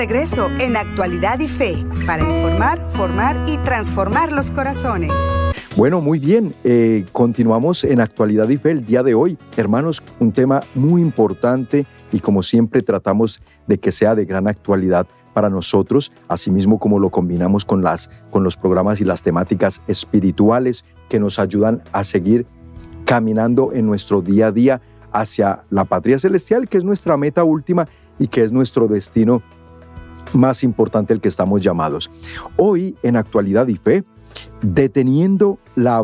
regreso en Actualidad y Fe para informar, formar y transformar los corazones. Bueno, muy bien. Continuamos en Actualidad y Fe el día de hoy. Hermanos, un tema muy importante y como siempre tratamos de que sea de gran actualidad para nosotros, asimismo como lo combinamos con los programas y las temáticas espirituales que nos ayudan a seguir caminando en nuestro día a día hacia la patria celestial, que es nuestra meta última y que es nuestro destino más importante al que estamos llamados. Hoy en Actualidad y Fe, deteniendo la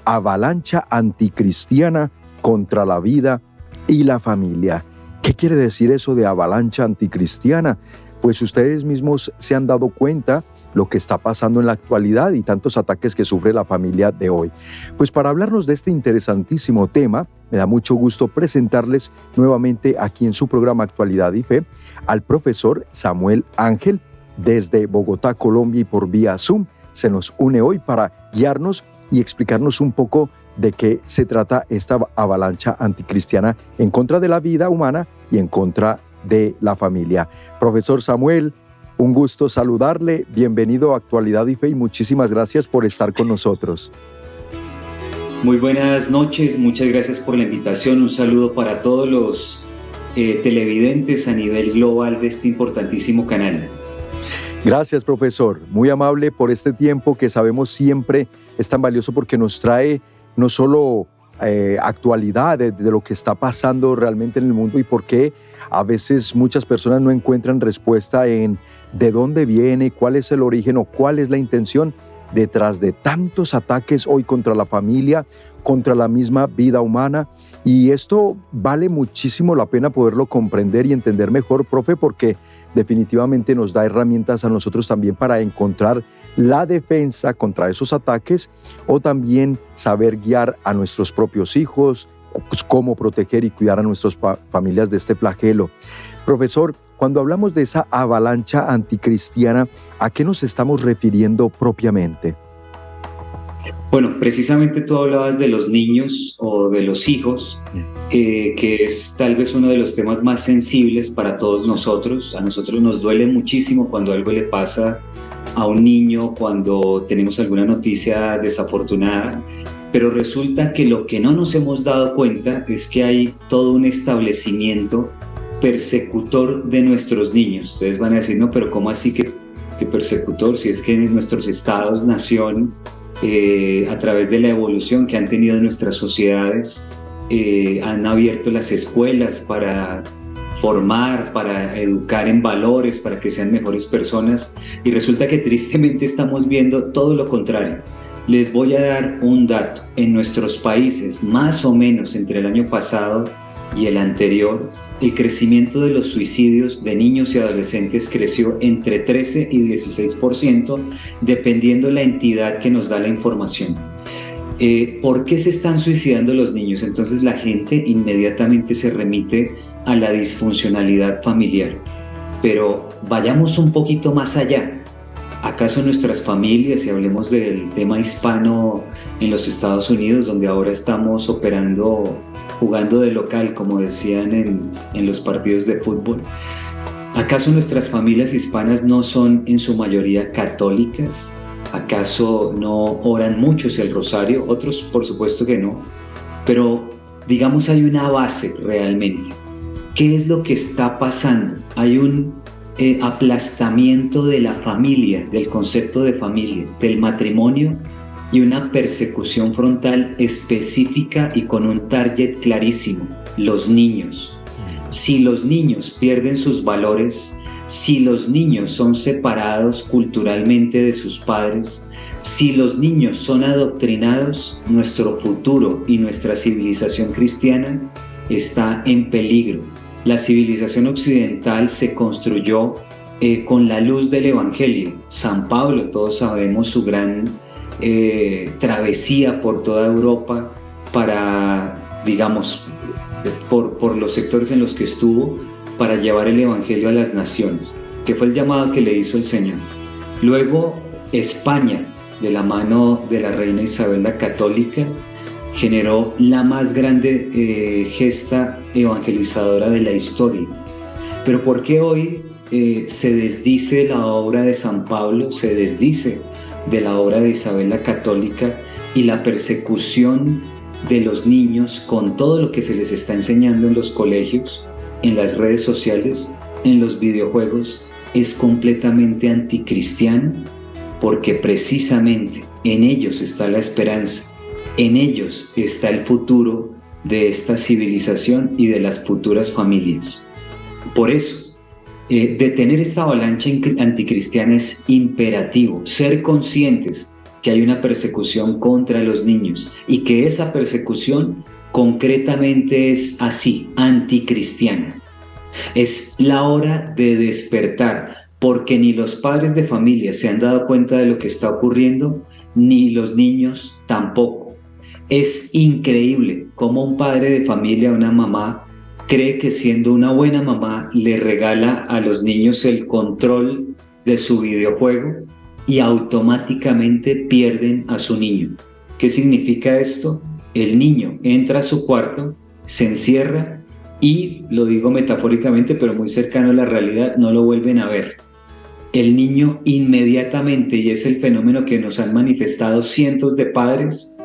avalancha anticristiana contra la vida y la familia. ¿Qué quiere decir eso de avalancha anticristiana? Pues ustedes mismos se han dado cuenta lo que está pasando en la actualidad y tantos ataques que sufre la familia de hoy. Pues para hablarnos de este interesantísimo tema, me da mucho gusto presentarles nuevamente aquí en su programa Actualidad y Fe al profesor Samuel Ángel desde Bogotá, Colombia, y por vía Zoom. Se nos une hoy para guiarnos y explicarnos un poco de qué se trata esta avalancha anticristiana en contra de la vida humana y en contra de la familia. Profesor Samuel, un gusto saludarle. Bienvenido a Actualidad y Fe y muchísimas gracias por estar con nosotros. Muy buenas noches, muchas gracias por la invitación. Un saludo para todos los televidentes a nivel global de este importantísimo canal. Gracias, profesor. Muy amable por este tiempo que sabemos siempre es tan valioso porque nos trae no solo actualidad de lo que está pasando realmente en el mundo y por qué a veces muchas personas no encuentran respuesta en de dónde viene, cuál es el origen o cuál es la intención detrás de tantos ataques hoy contra la familia, contra la misma vida humana. Y esto vale muchísimo la pena poderlo comprender y entender mejor, profe, porque definitivamente nos da herramientas a nosotros también para encontrar la defensa contra esos ataques o también saber guiar a nuestros propios hijos, cómo proteger y cuidar a nuestras familias de este flagelo. Profesor, cuando hablamos de esa avalancha anticristiana, ¿a qué nos estamos refiriendo propiamente? Bueno, precisamente tú hablabas de los niños o de los hijos, que es tal vez uno de los temas más sensibles para todos nosotros. A nosotros nos duele muchísimo cuando algo le pasa a un niño, cuando tenemos alguna noticia desafortunada, pero resulta que lo que no nos hemos dado cuenta es que hay todo un establecimiento persecutor de nuestros niños. Ustedes van a decir, no, pero ¿cómo así que persecutor? Si es que en nuestros estados, nación, a través de la evolución que han tenido nuestras sociedades, han abierto las escuelas para formar, para educar en valores, para que sean mejores personas, y resulta que tristemente estamos viendo todo lo contrario. Les voy a dar un dato. En nuestros países, más o menos entre el año pasado y el anterior, el crecimiento de los suicidios de niños y adolescentes creció entre 13 y 16%, dependiendo la entidad que nos da la información. ¿Por qué se están suicidando los niños? Entonces la gente inmediatamente se remite a la disfuncionalidad familiar. Pero vayamos un poquito más allá. ¿Acaso nuestras familias, si hablemos del tema hispano en los Estados Unidos, donde ahora estamos operando, jugando de local, como decían en los partidos de fútbol, ¿acaso nuestras familias hispanas no son en su mayoría católicas? ¿Acaso no oran mucho hacia el rosario? Otros, por supuesto que no. Pero, digamos, hay una base realmente. ¿Qué es lo que está pasando? Hay un aplastamiento de la familia, del concepto de familia, del matrimonio, y una persecución frontal específica y con un target clarísimo: los niños. Si los niños pierden sus valores, si los niños son separados culturalmente de sus padres, si los niños son adoctrinados, nuestro futuro y nuestra civilización cristiana está en peligro. La civilización occidental se construyó con la luz del Evangelio. San Pablo, todos sabemos su gran travesía por toda Europa para, digamos, por los sectores en los que estuvo, para llevar el Evangelio a las naciones, que fue el llamado que le hizo el Señor. Luego España, de la mano de la reina Isabel la Católica, generó la más grande gesta evangelizadora de la historia. Pero ¿por qué hoy se desdice la obra de San Pablo, se desdice de la obra de Isabel la Católica, y la persecución de los niños con todo lo que se les está enseñando en los colegios, en las redes sociales, en los videojuegos, es completamente anticristiano, porque precisamente en ellos está la esperanza, en ellos está el futuro de esta civilización y de las futuras familias. Por eso, detener esta avalancha anticristiana es imperativo, ser conscientes que hay una persecución contra los niños y que esa persecución concretamente es así, anticristiana. Es la hora de despertar, porque ni los padres de familia se han dado cuenta de lo que está ocurriendo, ni los niños tampoco. Es increíble cómo un padre de familia, una mamá, cree que siendo una buena mamá le regala a los niños el control de su videojuego y automáticamente pierden a su niño. ¿Qué significa esto? El niño entra a su cuarto, se encierra y, lo digo metafóricamente pero muy cercano a la realidad, no lo vuelven a ver. El niño inmediatamente, y es el fenómeno que nos han manifestado cientos de padres,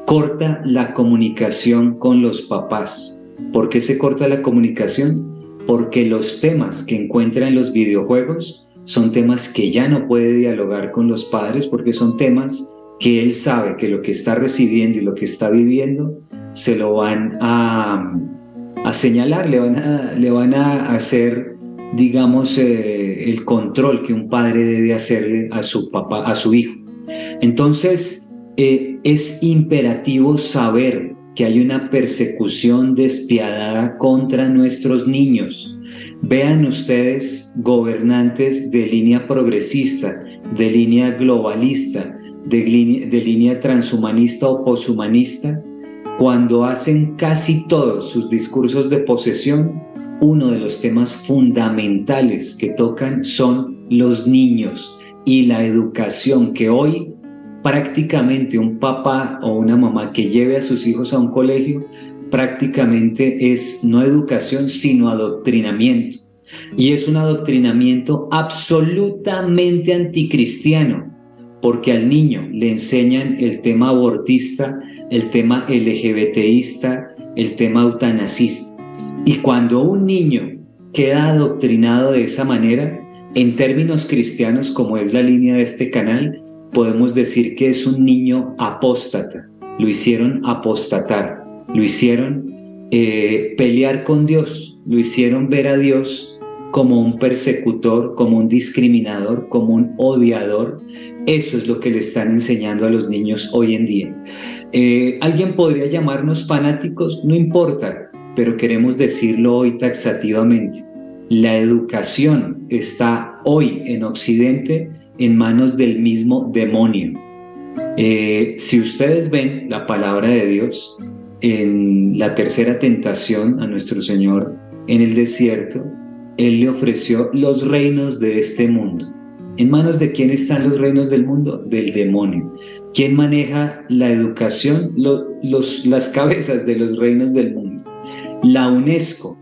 corta la comunicación con los papás. ¿Por qué se corta la comunicación? Porque los temas que encuentra en los videojuegos son temas que ya no puede dialogar con los padres, porque son temas que él sabe que lo que está recibiendo y lo que está viviendo se lo van a señalar, le van a hacer, digamos, el control que un padre debe hacerle a su papá, a su hijo. Entonces, es imperativo saber que hay una persecución despiadada contra nuestros niños. Vean ustedes, gobernantes de línea progresista, de línea globalista, de línea transhumanista o poshumanista, cuando hacen casi todos sus discursos de posesión, uno de los temas fundamentales que tocan son los niños y la educación, que hoy prácticamente un papá o una mamá que lleve a sus hijos a un colegio prácticamente es no educación sino adoctrinamiento, y es un adoctrinamiento absolutamente anticristiano, porque al niño le enseñan el tema abortista, el tema LGBTista, el tema eutanasista, y cuando un niño queda adoctrinado de esa manera, en términos cristianos, como es la línea de este canal, podemos decir que es un niño apóstata. Lo hicieron apostatar, lo hicieron pelear con Dios, lo hicieron ver a Dios como un persecutor, como un discriminador, como un odiador. Eso es lo que le están enseñando a los niños hoy en día. ¿Alguien podría llamarnos fanáticos? No importa, pero queremos decirlo hoy taxativamente. La educación está hoy en Occidente en manos del mismo demonio. Si ustedes ven la palabra de Dios en la tercera tentación a nuestro Señor en el desierto, Él le ofreció los reinos de este mundo. ¿En manos de quién están los reinos del mundo? Del demonio. ¿Quién maneja la educación? Las cabezas de los reinos del mundo. La UNESCO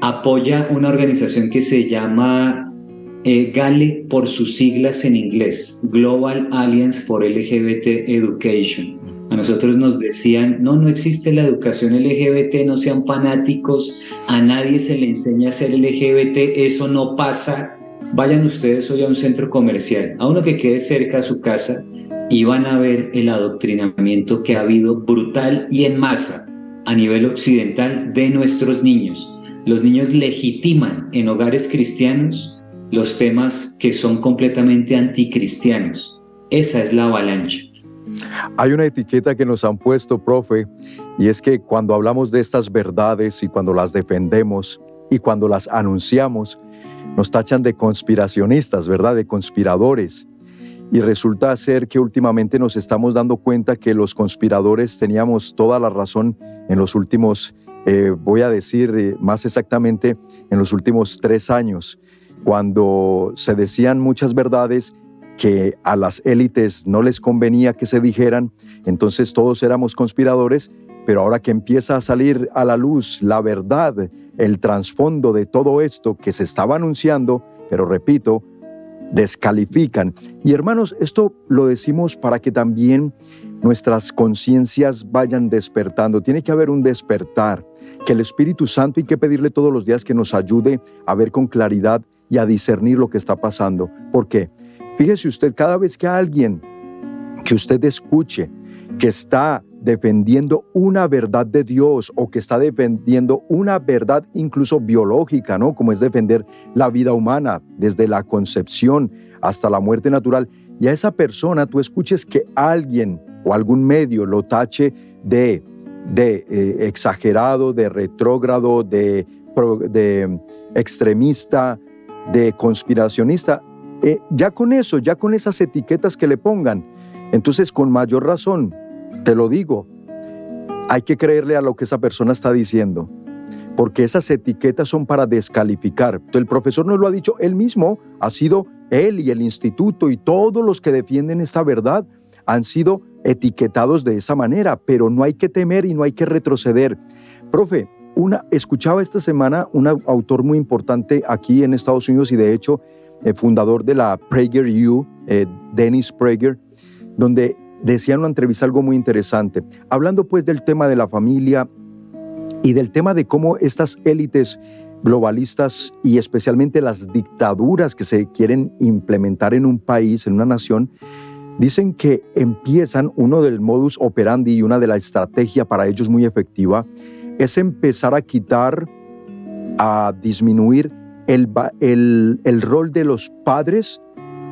apoya una organización que se llama GALE por sus siglas en inglés, Global Alliance for LGBT Education. A nosotros nos decían, no existe la educación LGBT, no sean fanáticos, a nadie se le enseña a ser LGBT, eso no pasa. Vayan ustedes hoy a un centro comercial, a uno que quede cerca a su casa, y van a ver el adoctrinamiento que ha habido brutal y en masa a nivel occidental de nuestros niños. Los niños legitiman en hogares cristianos los temas que son completamente anticristianos. Esa es la avalancha. Hay una etiqueta que nos han puesto, profe, y es que cuando hablamos de estas verdades y cuando las defendemos y cuando las anunciamos, nos tachan de conspiracionistas, ¿verdad? De conspiradores. Y resulta ser que últimamente nos estamos dando cuenta que los conspiradores teníamos toda la razón en los últimos, voy a decir más exactamente, en los últimos 3 años, cuando se decían muchas verdades que a las élites no les convenía que se dijeran, entonces todos éramos conspiradores, pero ahora que empieza a salir a la luz la verdad, el trasfondo de todo esto que se estaba anunciando, pero repito, descalifican. Y hermanos, esto lo decimos para que también nuestras conciencias vayan despertando. Tiene que haber un despertar, que el Espíritu Santo hay que pedirle todos los días que nos ayude a ver con claridad y a discernir lo que está pasando. ¿Por qué? Fíjese usted, cada vez que alguien que usted escuche que está defendiendo una verdad de Dios o que está defendiendo una verdad incluso biológica, ¿no? Como es defender la vida humana desde la concepción hasta la muerte natural, y a esa persona tú escuches que alguien o algún medio lo tache de exagerado, de retrógrado, de extremista, de conspiracionista, ya con eso, ya con esas etiquetas que le pongan, entonces con mayor razón, te lo digo, hay que creerle a lo que esa persona está diciendo, porque esas etiquetas son para descalificar. El profesor nos lo ha dicho él mismo, ha sido él y el instituto y todos los que defienden esta verdad han sido etiquetados de esa manera, pero no hay que temer y no hay que retroceder. Profe, escuchaba esta semana un autor muy importante aquí en Estados Unidos y de hecho fundador de la PragerU, Dennis Prager, donde decía en una entrevista algo muy interesante, hablando pues del tema de la familia y del tema de cómo estas élites globalistas y especialmente las dictaduras que se quieren implementar en un país, en una nación, dicen que empiezan, uno del modus operandi y una de la estrategia para ellos muy efectiva, es empezar a quitar, a disminuir el rol de los padres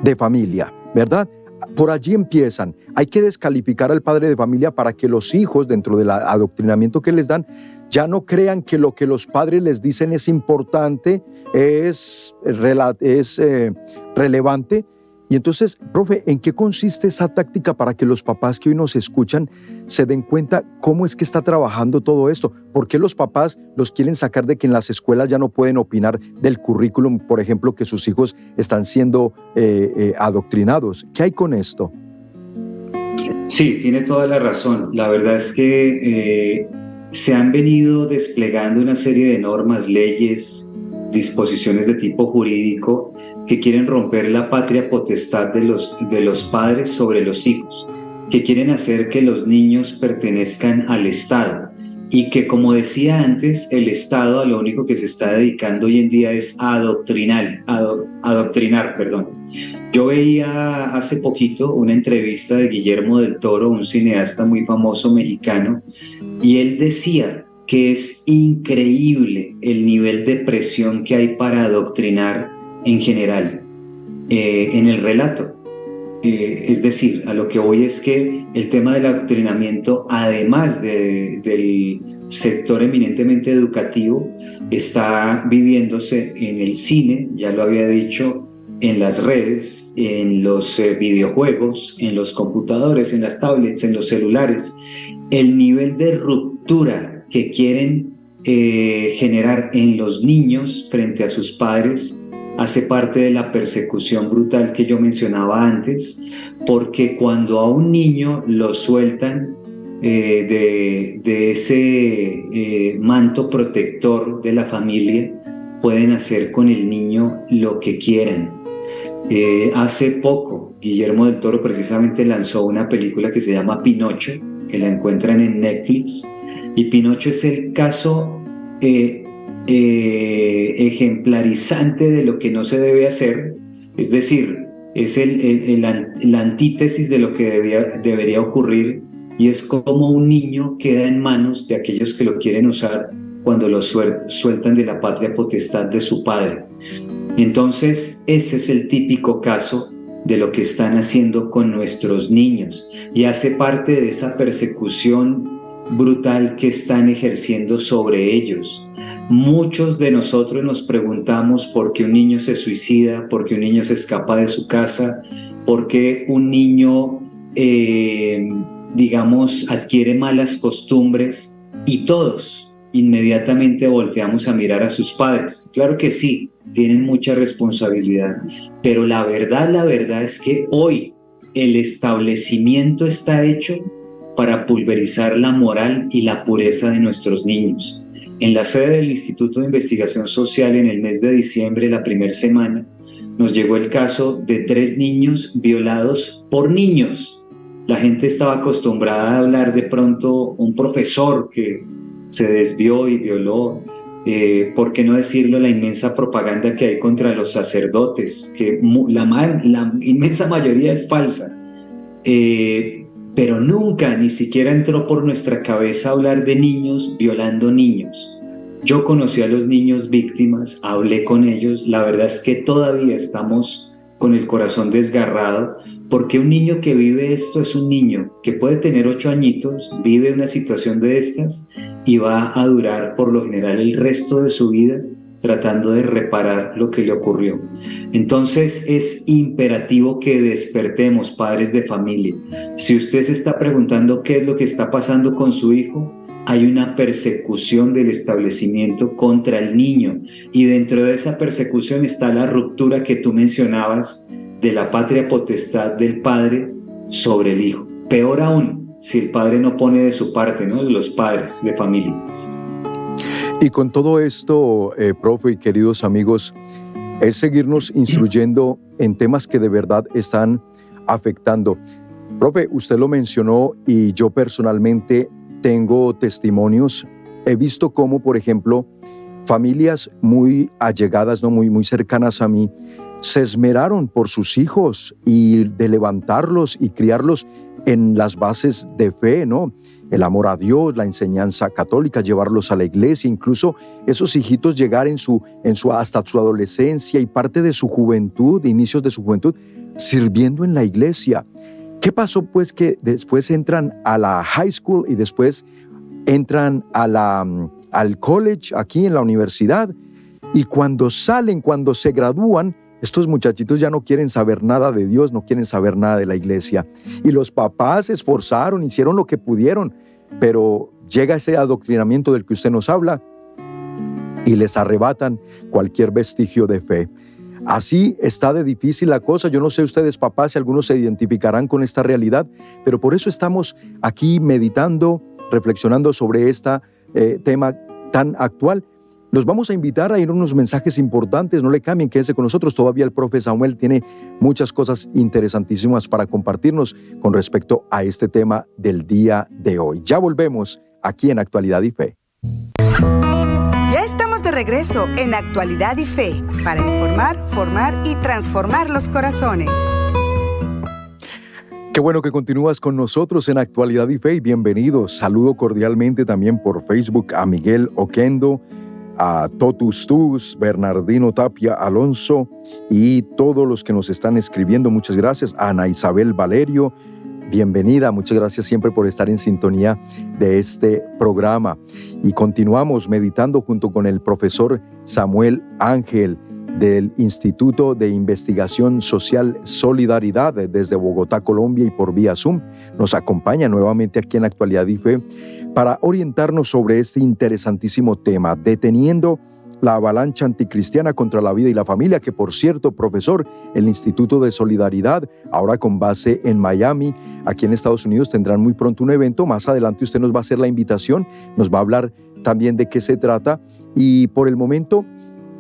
de familia, ¿verdad? Por allí empiezan. Hay que descalificar al padre de familia para que los hijos, dentro del adoctrinamiento que les dan, ya no crean que lo que los padres les dicen es importante, es relevante. Y entonces, profe, ¿en qué consiste esa táctica para que los papás que hoy nos escuchan se den cuenta cómo es que está trabajando todo esto? ¿Por qué los papás los quieren sacar de que en las escuelas ya no pueden opinar del currículum, por ejemplo, que sus hijos están siendo adoctrinados? ¿Qué hay con esto? Sí, tiene toda la razón. La verdad es que se han venido desplegando una serie de normas, leyes, disposiciones de tipo jurídico que quieren romper la patria potestad de los padres sobre los hijos, que quieren hacer que los niños pertenezcan al Estado y que, como decía antes, el Estado a lo único que se está dedicando hoy en día es a adoctrinar. Yo veía hace poquito una entrevista de Guillermo del Toro, un cineasta muy famoso mexicano, y él decía que es increíble el nivel de presión que hay para adoctrinar en general en el relato. Es decir, a lo que voy es que el tema del adoctrinamiento, además del sector eminentemente educativo, está viviéndose en el cine, ya lo había dicho, en las redes, en los videojuegos, en los computadores, en las tablets, en los celulares. El nivel de ruptura que quieren generar en los niños frente a sus padres hace parte de la persecución brutal que yo mencionaba antes, porque cuando a un niño lo sueltan de ese manto protector de la familia, pueden hacer con el niño lo que quieran. Hace poco, Guillermo del Toro precisamente lanzó una película que se llama Pinocho, que la encuentran en Netflix, y Pinocho es el caso ejemplarizante de lo que no se debe hacer, es decir, es la antítesis de lo que debería ocurrir, y es como un niño queda en manos de aquellos que lo quieren usar cuando lo sueltan de la patria potestad de su padre. Entonces, ese es el típico caso de lo que están haciendo con nuestros niños, y hace parte de esa persecución brutal que están ejerciendo sobre ellos. Muchos de nosotros nos preguntamos por qué un niño se suicida, por qué un niño se escapa de su casa, por qué un niño, adquiere malas costumbres, y todos inmediatamente volteamos a mirar a sus padres. Claro que sí, tienen mucha responsabilidad, pero la verdad es que hoy el establecimiento está hecho para pulverizar la moral y la pureza de nuestros niños. En la sede del Instituto de Investigación Social, en el mes de diciembre, la primera semana, nos llegó el caso de 3 niños violados por niños. La gente estaba acostumbrada a hablar de pronto un profesor que se desvió y violó. ¿Por qué no decirlo? La inmensa propaganda que hay contra los sacerdotes, que la inmensa mayoría es falsa. Pero nunca, ni siquiera entró por nuestra cabeza hablar de niños violando niños. Yo conocí a los niños víctimas, hablé con ellos. La verdad es que todavía estamos con el corazón desgarrado, porque un niño que vive esto es un niño que puede tener 8 añitos, vive una situación de estas y va a durar por lo general el resto de su vida tratando de reparar lo que le ocurrió. Entonces es imperativo que despertemos, padres de familia. Si usted se está preguntando qué es lo que está pasando con su hijo, hay una persecución del establecimiento contra el niño, y dentro de esa persecución está la ruptura que tú mencionabas de la patria potestad del padre sobre el hijo. Peor aún, si el padre no pone de su parte, ¿no? Los padres de familia. Y con todo esto, profe y queridos amigos, es seguirnos instruyendo en temas que de verdad están afectando. Profe, usted lo mencionó y yo personalmente tengo testimonios. He visto cómo, por ejemplo, familias muy allegadas, ¿no? muy cercanas a mí, se esmeraron por sus hijos y de levantarlos y criarlos en las bases de fe, ¿no? El amor a Dios, la enseñanza católica, llevarlos a la iglesia, incluso esos hijitos llegar hasta su adolescencia y parte de su juventud, inicios de su juventud, sirviendo en la iglesia. ¿Qué pasó pues que después entran a la high school y después entran al college aquí en la universidad? Y cuando salen, cuando se gradúan, estos muchachitos ya no quieren saber nada de Dios, no quieren saber nada de la iglesia. Y los papás se esforzaron, hicieron lo que pudieron, pero llega ese adoctrinamiento del que usted nos habla y les arrebatan cualquier vestigio de fe. Así está de difícil la cosa. Yo no sé ustedes, papás, si algunos se identificarán con esta realidad, pero por eso estamos aquí meditando, reflexionando sobre este tema tan actual. Los vamos a invitar a ir a unos mensajes importantes, no le cambien, quédense con nosotros. Todavía el profe Samuel tiene muchas cosas interesantísimas para compartirnos con respecto a este tema del día de hoy. Ya volvemos aquí en Actualidad y Fe. Ya estamos de regreso en Actualidad y Fe para informar, formar y transformar los corazones. Qué bueno que continúas con nosotros en Actualidad y Fe y bienvenidos. Saludo cordialmente también por Facebook a Miguel Oquendo, a Totus Tus, Bernardino Tapia Alonso y todos los que nos están escribiendo. Muchas gracias. A Ana Isabel Valerio, bienvenida. Muchas gracias siempre por estar en sintonía de este programa. Y continuamos meditando junto con el profesor Samuel Ángel del Instituto de Investigación Social Solidaridad desde Bogotá, Colombia, y por vía Zoom. Nos acompaña nuevamente aquí en Actualidad y Fe para orientarnos sobre este interesantísimo tema, deteniendo la avalancha anticristiana contra la vida y la familia, que por cierto, profesor, el Instituto de Solidaridad, ahora con base en Miami, aquí en Estados Unidos, tendrán muy pronto un evento. Más adelante usted nos va a hacer la invitación, nos va a hablar también de qué se trata, y por el momento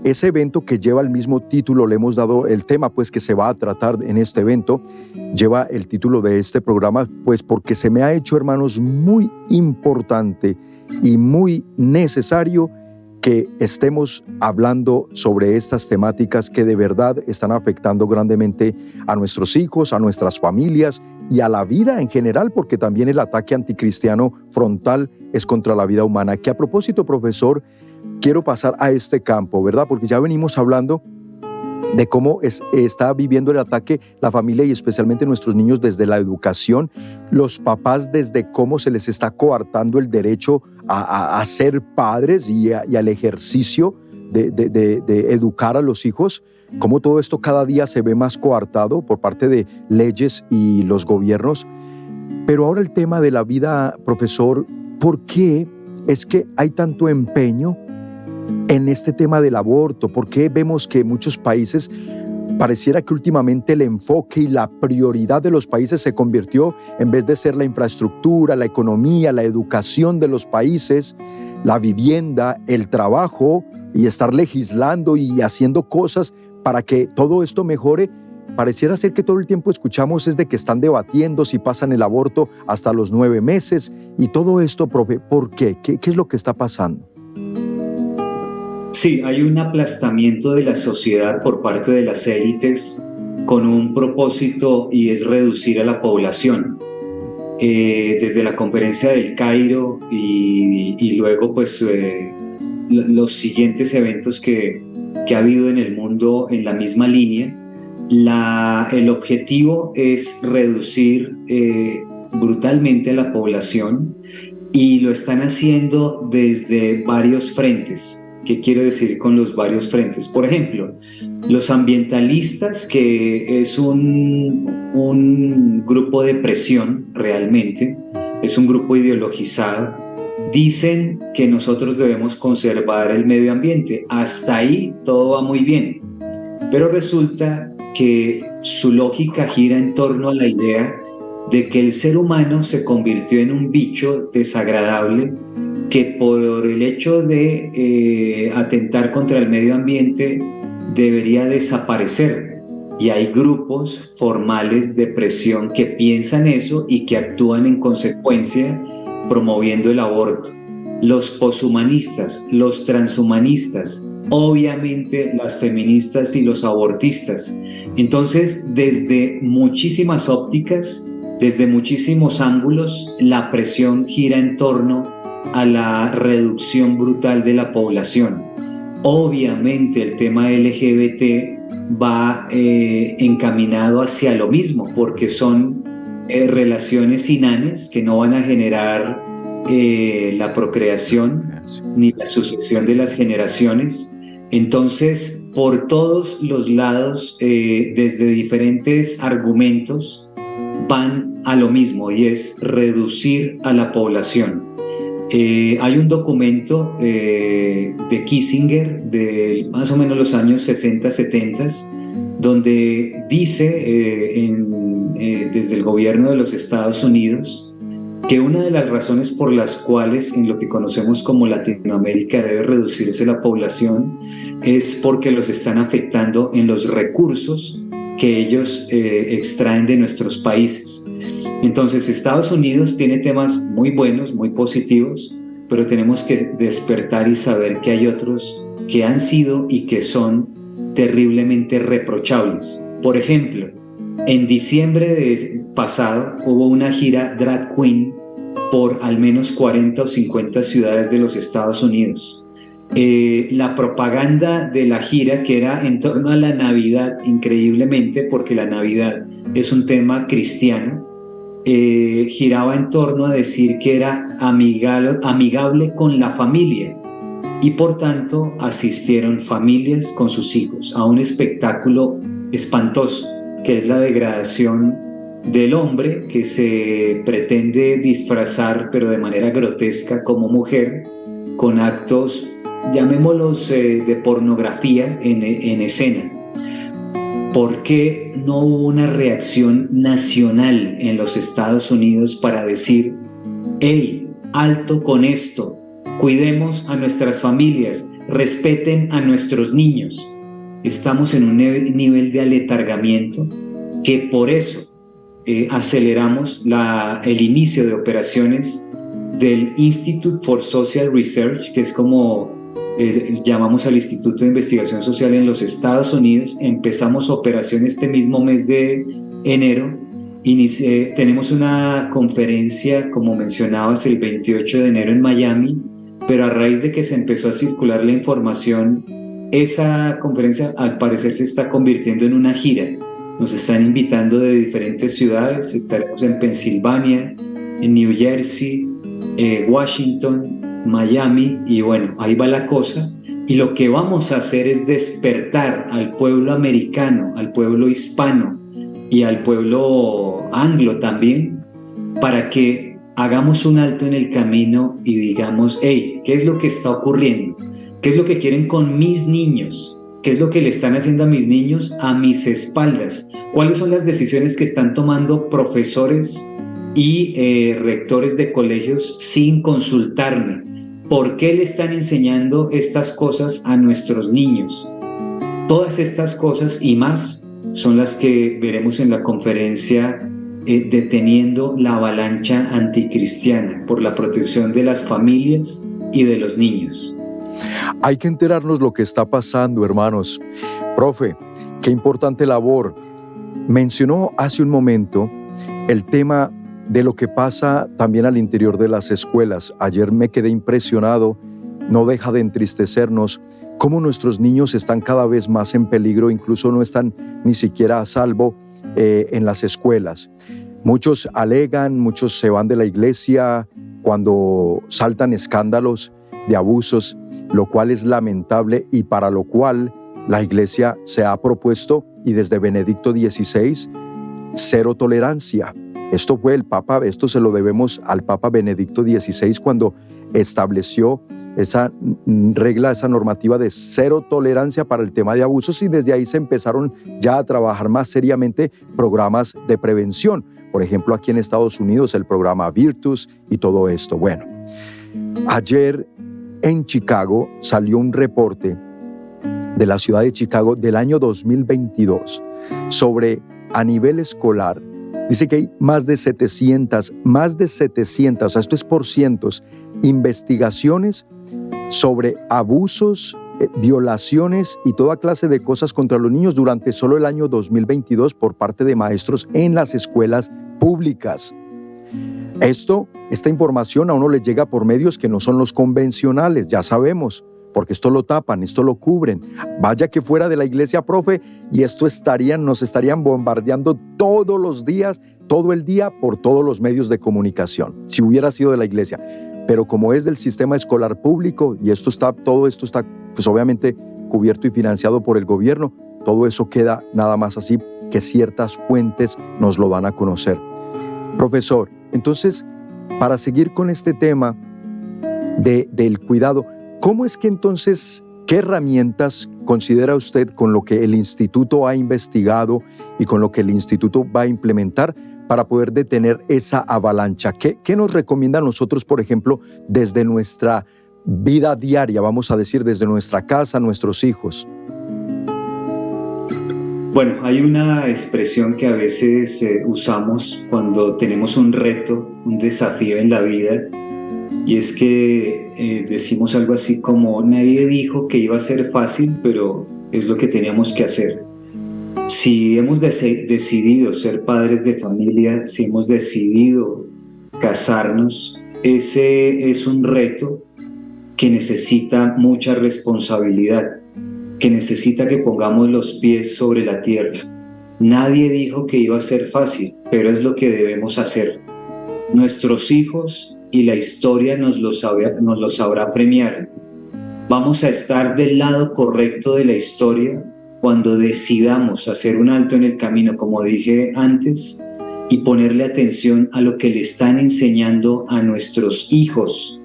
ese evento, que lleva el mismo título, le hemos dado el tema pues que se va a tratar en este evento, lleva el título de este programa pues porque se me ha hecho, hermanos, muy importante y muy necesario que estemos hablando sobre estas temáticas que de verdad están afectando grandemente a nuestros hijos, a nuestras familias y a la vida en general, porque también el ataque anticristiano frontal es contra la vida humana. Que a propósito, profesor, quiero pasar a este campo, ¿verdad? Porque ya venimos hablando de cómo está viviendo el ataque la familia y especialmente nuestros niños desde la educación, los papás desde cómo se les está coartando el derecho a ser padres y al ejercicio de educar a los hijos, cómo todo esto cada día se ve más coartado por parte de leyes y los gobiernos. Pero ahora el tema de la vida, profesor, ¿por qué es que hay tanto empeño en este tema del aborto? ¿Por qué vemos que muchos países pareciera que últimamente el enfoque y la prioridad de los países se convirtió, en vez de ser la infraestructura, la economía, la educación de los países, la vivienda, el trabajo y estar legislando y haciendo cosas para que todo esto mejore, pareciera ser que todo el tiempo escuchamos es de que están debatiendo si pasan el aborto hasta los 9 meses y todo esto, profe, ¿por qué? ¿Qué es lo que está pasando? Sí, hay un aplastamiento de la sociedad por parte de las élites con un propósito y es reducir a la población. Desde la conferencia del Cairo y luego pues los siguientes eventos que ha habido en el mundo en la misma línea, el objetivo es reducir brutalmente a la población y lo están haciendo desde varios frentes. ¿Qué quiero decir con los varios frentes? Por ejemplo, los ambientalistas, que es un grupo de presión realmente, es un grupo ideologizado, dicen que nosotros debemos conservar el medio ambiente. Hasta ahí todo va muy bien, pero resulta que su lógica gira en torno a la idea de que el ser humano se convirtió en un bicho desagradable que por el hecho de atentar contra el medio ambiente debería desaparecer. Y hay grupos formales de presión que piensan eso y que actúan en consecuencia promoviendo el aborto. Los poshumanistas, los transhumanistas, obviamente las feministas y los abortistas. Entonces, desde muchísimas ópticas, desde muchísimos ángulos, la presión gira en torno a la reducción brutal de la población. Obviamente el tema LGBT va encaminado hacia lo mismo, porque son relaciones inanes que no van a generar la procreación ni la sucesión de las generaciones. Entonces, por todos los lados, desde diferentes argumentos, van a lo mismo, y es reducir a la población. Hay un documento de Kissinger de más o menos los años 60-70, donde dice desde el gobierno de los Estados Unidos que una de las razones por las cuales en lo que conocemos como Latinoamérica debe reducirse la población es porque los están afectando en los recursos que ellos extraen de nuestros países. Entonces, Estados Unidos tiene temas muy buenos, muy positivos, pero tenemos que despertar y saber que hay otros que han sido y que son terriblemente reprochables. Por ejemplo, en diciembre pasado hubo una gira drag queen por al menos 40 o 50 ciudades de los Estados Unidos. La propaganda de la gira, que era en torno a la Navidad, increíblemente, porque la Navidad es un tema cristiano, giraba en torno a decir que era amigable con la familia, y por tanto asistieron familias con sus hijos a un espectáculo espantoso, que es la degradación del hombre que se pretende disfrazar, pero de manera grotesca, como mujer, con actos, llamémoslos de pornografía en escena. ¿Por qué no hubo una reacción nacional en los Estados Unidos para decir, hey, alto con esto, cuidemos a nuestras familias, respeten a nuestros niños? Estamos en un nivel de aletargamiento que por eso aceleramos el inicio de operaciones del Institute for Social Research, que es como llamamos al Instituto de Investigación Social en los Estados Unidos. Empezamos operación este mismo mes de enero. Tenemos una conferencia, como mencionabas, el 28 de enero en Miami, pero a raíz de que se empezó a circular la información, esa conferencia al parecer se está convirtiendo en una gira. Nos están invitando de diferentes ciudades. Estaremos en Pensilvania, en New Jersey, Washington, Miami, y bueno, ahí va la cosa. Y lo que vamos a hacer es despertar al pueblo americano, al pueblo hispano y al pueblo anglo también, para que hagamos un alto en el camino y digamos, hey, ¿qué es lo que está ocurriendo? ¿Qué es lo que quieren con mis niños? ¿Qué es lo que le están haciendo a mis niños a mis espaldas? ¿Cuáles son las decisiones que están tomando profesores y rectores de colegios sin consultarme? ¿Por qué le están enseñando estas cosas a nuestros niños? Todas estas cosas y más son las que veremos en la conferencia Deteniendo la avalancha anticristiana por la protección de las familias y de los niños. Hay que enterarnos lo que está pasando, hermanos. Profe, qué importante labor. Mencionó hace un momento el tema de lo que pasa también al interior de las escuelas. Ayer me quedé impresionado, no deja de entristecernos cómo nuestros niños están cada vez más en peligro, incluso no están ni siquiera a salvo en las escuelas. Muchos alegan, muchos se van de la iglesia cuando saltan escándalos de abusos, lo cual es lamentable y para lo cual la iglesia se ha propuesto, y desde Benedicto XVI, cero tolerancia. Esto fue el Papa, esto se lo debemos al Papa Benedicto XVI cuando estableció esa regla, esa normativa de cero tolerancia para el tema de abusos, y desde ahí se empezaron ya a trabajar más seriamente programas de prevención. Por ejemplo, aquí en Estados Unidos el programa Virtus y todo esto. Bueno, ayer en Chicago salió un reporte de la ciudad de Chicago del año 2022 sobre a nivel escolar. Dice que hay más de 700, o sea, esto es por cientos, investigaciones sobre abusos, violaciones y toda clase de cosas contra los niños durante solo el año 2022 por parte de maestros en las escuelas públicas. Esta información a uno le llega por medios que no son los convencionales, ya sabemos, porque esto lo tapan, esto lo cubren. Vaya que fuera de la iglesia, profe, y nos estarían bombardeando todos los días, todo el día, por todos los medios de comunicación, si hubiera sido de la iglesia. Pero como es del sistema escolar público, y todo esto está pues obviamente cubierto y financiado por el gobierno, todo eso queda nada más así que ciertas fuentes nos lo dan a conocer. Profesor, entonces, para seguir con este tema del cuidado, ¿cómo es que entonces, qué herramientas considera usted con lo que el instituto ha investigado y con lo que el instituto va a implementar para poder detener esa avalancha? ¿Qué nos recomienda a nosotros, por ejemplo, desde nuestra vida diaria, vamos a decir, desde nuestra casa, nuestros hijos? Bueno, hay una expresión que a veces usamos cuando tenemos un reto, un desafío en la vida, y es que decimos algo así como: nadie dijo que iba a ser fácil, pero es lo que teníamos que hacer. Si hemos decidido ser padres de familia, si hemos decidido casarnos, ese es un reto que necesita mucha responsabilidad, que necesita que pongamos los pies sobre la tierra. Nadie dijo que iba a ser fácil, pero es lo que debemos hacer. Nuestros hijos y la historia nos lo sabrá premiar. Vamos a estar del lado correcto de la historia cuando decidamos hacer un alto en el camino, como dije antes, y ponerle atención a lo que le están enseñando a nuestros hijos.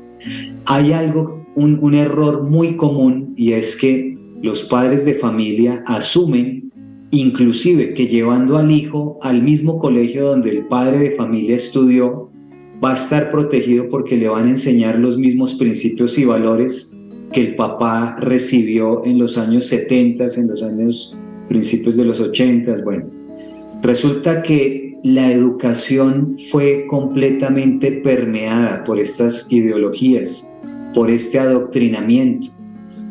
Hay un error muy común, y es que los padres de familia asumen, inclusive, que llevando al hijo al mismo colegio donde el padre de familia estudió, va a estar protegido porque le van a enseñar los mismos principios y valores que el papá recibió en los años 70, en los principios de los 80. Bueno, resulta que la educación fue completamente permeada por estas ideologías, por este adoctrinamiento.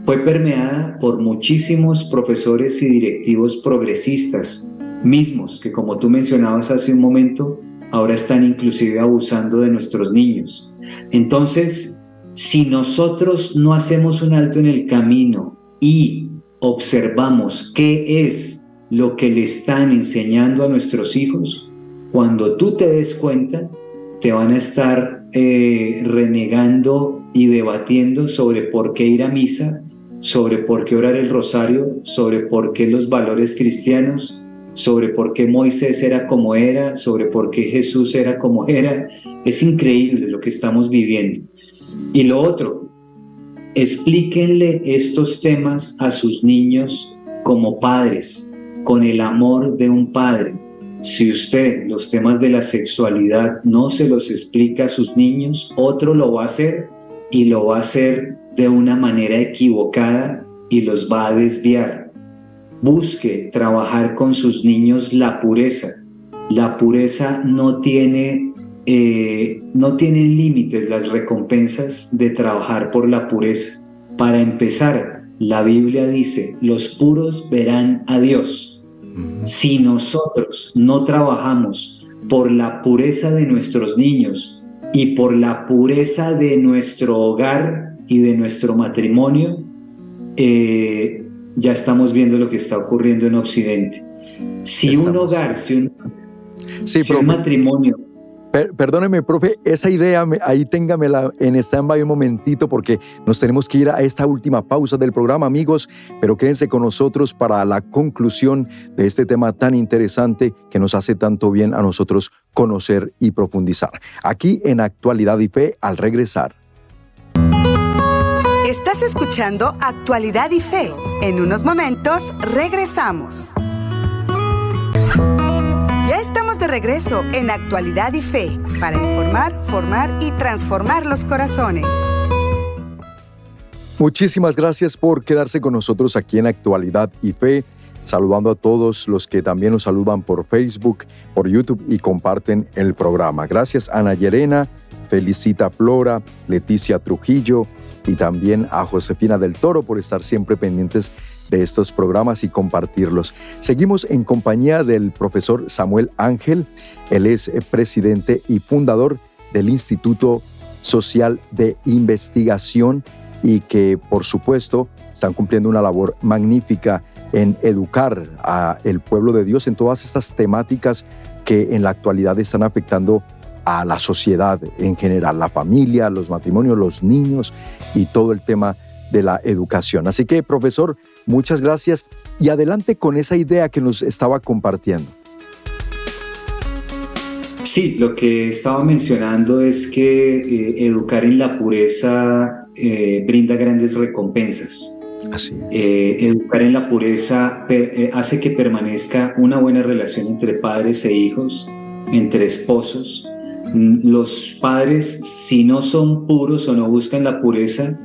Fue permeada por muchísimos profesores y directivos progresistas, mismos que, como tú mencionabas hace un momento, ahora están inclusive abusando de nuestros niños. Entonces, si nosotros no hacemos un alto en el camino y observamos qué es lo que le están enseñando a nuestros hijos, cuando tú te des cuenta, te van a estar renegando y debatiendo sobre por qué ir a misa, sobre por qué orar el rosario, sobre por qué los valores cristianos, sobre por qué Moisés era como era, sobre por qué Jesús era como era. Es increíble lo que estamos viviendo. Y lo otro, explíquenle estos temas a sus niños como padres, con el amor de un padre. Si usted los temas de la sexualidad no se los explica a sus niños, otro lo va a hacer, y lo va a hacer de una manera equivocada y los va a desviar. busque trabajar con sus niños la pureza. La pureza no tiene límites las recompensas de trabajar por la pureza. Para empezar, la Biblia dice, los puros verán a Dios. Si nosotros no trabajamos por la pureza de nuestros niños y por la pureza de nuestro hogar y de nuestro matrimonio, ya estamos viendo lo que está ocurriendo en Occidente. Si un hogar, si un matrimonio... Perdóneme, profe, esa idea, ahí téngamela en stand-by un momentito porque nos tenemos que ir a esta última pausa del programa, amigos, pero quédense con nosotros para la conclusión de este tema tan interesante que nos hace tanto bien a nosotros conocer y profundizar. Aquí en Actualidad y Fe, al regresar. Estás escuchando Actualidad y Fe. En unos momentos regresamos. Ya estamos de regreso en Actualidad y Fe para informar, formar y transformar los corazones. Muchísimas gracias por quedarse con nosotros aquí en Actualidad y Fe, saludando a todos los que también nos saludan por Facebook, por YouTube y comparten el programa. Gracias a Ana Llerena, Felicita Flora, Leticia Trujillo y también a Josefina del Toro por estar siempre pendientes de estos programas y compartirlos. Seguimos en compañía del profesor Samuel Ángel. Él es presidente y fundador del Instituto Social de Investigación y que, por supuesto, están cumpliendo una labor magnífica en educar al pueblo de Dios en todas estas temáticas que en la actualidad están afectando a la sociedad en general, la familia, los matrimonios, los niños y todo el tema de la educación. Así que, profesor, muchas gracias y adelante con esa idea que nos estaba compartiendo. Sí, lo que estaba mencionando es que educar en la pureza brinda grandes recompensas. Así es. Educar en la pureza hace que permanezca una buena relación entre padres e hijos, entre esposos. Los padres, si no son puros o no buscan la pureza,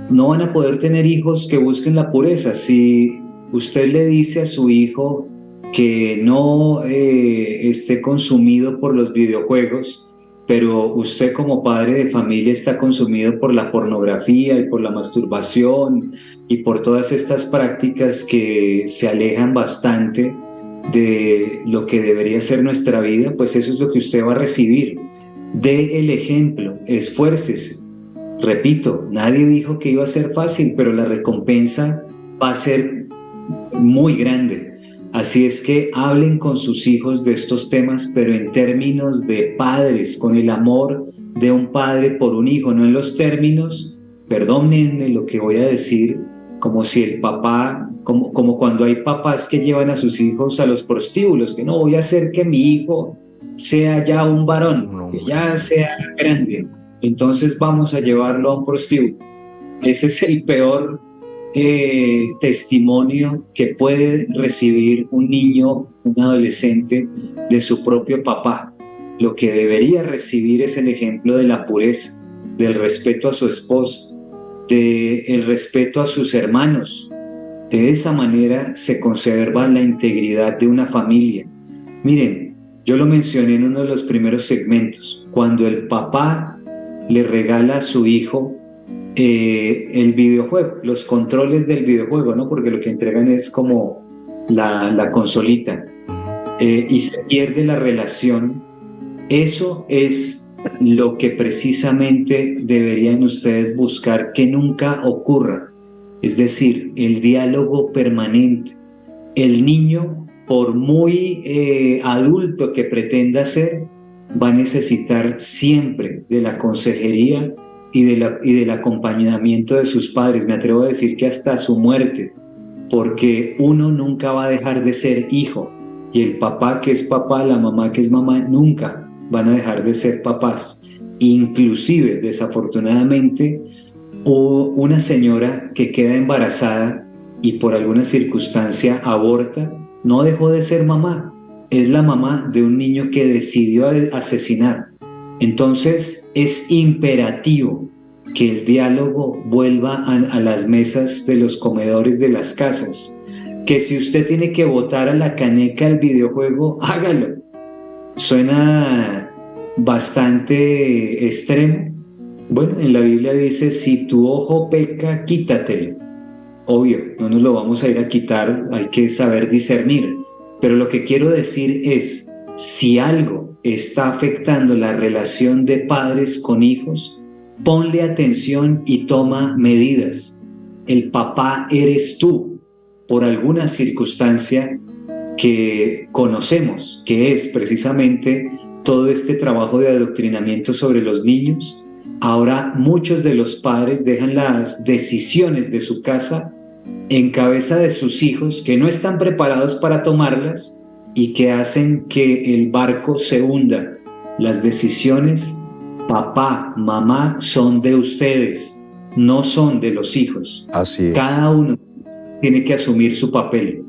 no van a poder tener hijos que busquen la pureza. Si usted le dice a su hijo que no esté consumido por los videojuegos, pero usted como padre de familia está consumido por la pornografía y por la masturbación y por todas estas prácticas que se alejan bastante de lo que debería ser nuestra vida, pues eso es lo que usted va a recibir. Dé el ejemplo, esfuércese. Repito, nadie dijo que iba a ser fácil, pero la recompensa va a ser muy grande. Así es que hablen con sus hijos de estos temas, pero en términos de padres, con el amor de un padre por un hijo, no en los términos, perdónenme lo que voy a decir, como si el papá, como cuando hay papás que llevan a sus hijos a los prostíbulos, que no voy a hacer que mi hijo sea ya un varón, que ya sea grande. Entonces vamos a llevarlo a un prostíbulo. Ese es el peor testimonio que puede recibir un niño, un adolescente de su propio papá. Lo que debería recibir es el ejemplo de la pureza, del respeto a su esposa, del respeto a sus hermanos. De esa manera se conserva la integridad de una familia. Miren, yo lo mencioné en uno de los primeros segmentos. Cuando el papá le regala a su hijo el videojuego, los controles del videojuego, ¿no? Porque lo que entregan es como la consolita, y se pierde la relación. Eso es lo que precisamente deberían ustedes buscar que nunca ocurra, es decir, el diálogo permanente. El niño, por muy adulto que pretenda ser, va a necesitar siempre de la consejería y del acompañamiento de sus padres. Me atrevo a decir que hasta su muerte, porque uno nunca va a dejar de ser hijo, y el papá que es papá, la mamá que es mamá, nunca van a dejar de ser papás. Inclusive, desafortunadamente, una señora que queda embarazada y por alguna circunstancia aborta, no dejó de ser mamá, es la mamá de un niño que decidió asesinar. Entonces es imperativo que el diálogo vuelva a las mesas de los comedores de las casas, que si usted tiene que botar a la caneca el videojuego, hágalo. Suena bastante extremo. Bueno, en la Biblia dice, si tu ojo peca, quítatelo. Obvio, no nos lo vamos a ir a quitar, hay que saber discernir. Pero lo que quiero decir es, si algo está afectando la relación de padres con hijos, ponle atención y toma medidas. El papá eres tú, por alguna circunstancia que conocemos, que es precisamente todo este trabajo de adoctrinamiento sobre los niños. Ahora muchos de los padres dejan las decisiones de su casa en cabeza de sus hijos que no están preparados para tomarlas y que hacen que el barco se hunda. Las decisiones, papá, mamá, son de ustedes, no son de los hijos. Así es. Cada uno tiene que asumir su papel.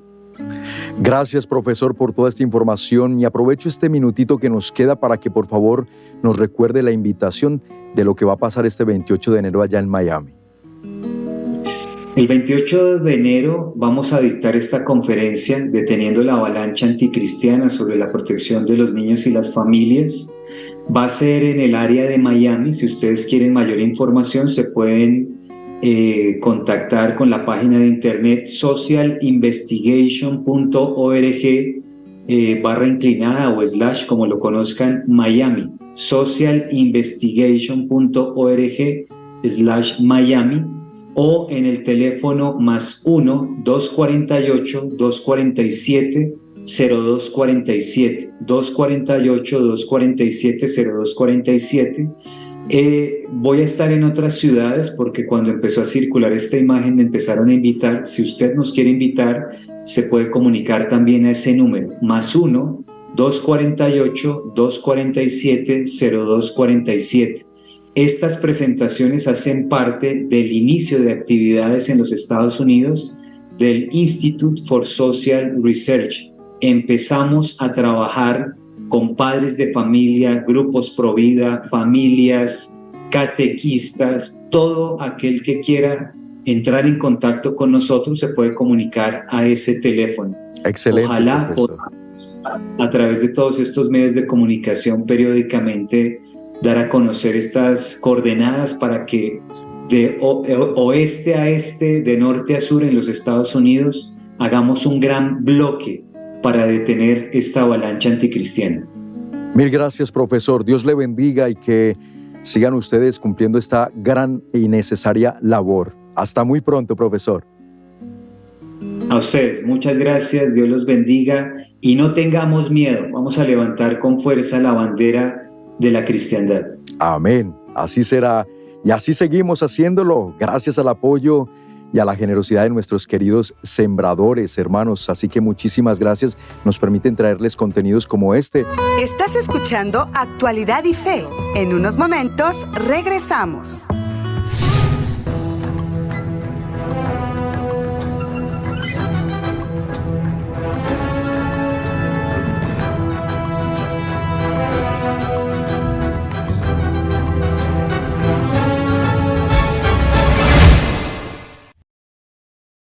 Gracias, profesor, por toda esta información, y aprovecho este minutito que nos queda para que por favor nos recuerde la invitación de lo que va a pasar este 28 de enero allá en Miami. El 28 de enero vamos a dictar esta conferencia Deteniendo la avalancha anticristiana sobre la protección de los niños y las familias. Va a ser en el área de Miami. Si ustedes quieren mayor información se pueden contactar con la página de internet socialinvestigation.org /inclinada o / como lo conozcan, Miami, socialinvestigation.org /Miami, o en el teléfono +1 248 247 0247 248 247 0247. Voy a estar en otras ciudades porque cuando empezó a circular esta imagen me empezaron a invitar. Si usted nos quiere invitar, se puede comunicar también a ese número, +1 248 247 0247. Estas presentaciones hacen parte del inicio de actividades en los Estados Unidos del Institute for Social Research. Empezamos a trabajar con padres de familia, grupos pro vida, familias, catequistas, todo aquel que quiera entrar en contacto con nosotros se puede comunicar a ese teléfono. Excelente, Ojalá profesor. a través de todos estos medios de comunicación periódicamente dar a conocer estas coordenadas para que de oeste a este, de norte a sur en los Estados Unidos, hagamos un gran bloque para detener esta avalancha anticristiana. Mil gracias, profesor. Dios le bendiga y que sigan ustedes cumpliendo esta gran y necesaria labor. Hasta muy pronto, profesor. A ustedes, muchas gracias. Dios los bendiga y no tengamos miedo. Vamos a levantar con fuerza la bandera de la cristiandad. Amén. Así será. Y así seguimos haciéndolo, gracias al apoyo y a la generosidad de nuestros queridos sembradores, hermanos. Así que muchísimas gracias. Nos permiten traerles contenidos como este. Estás escuchando Actualidad y Fe. En unos momentos regresamos.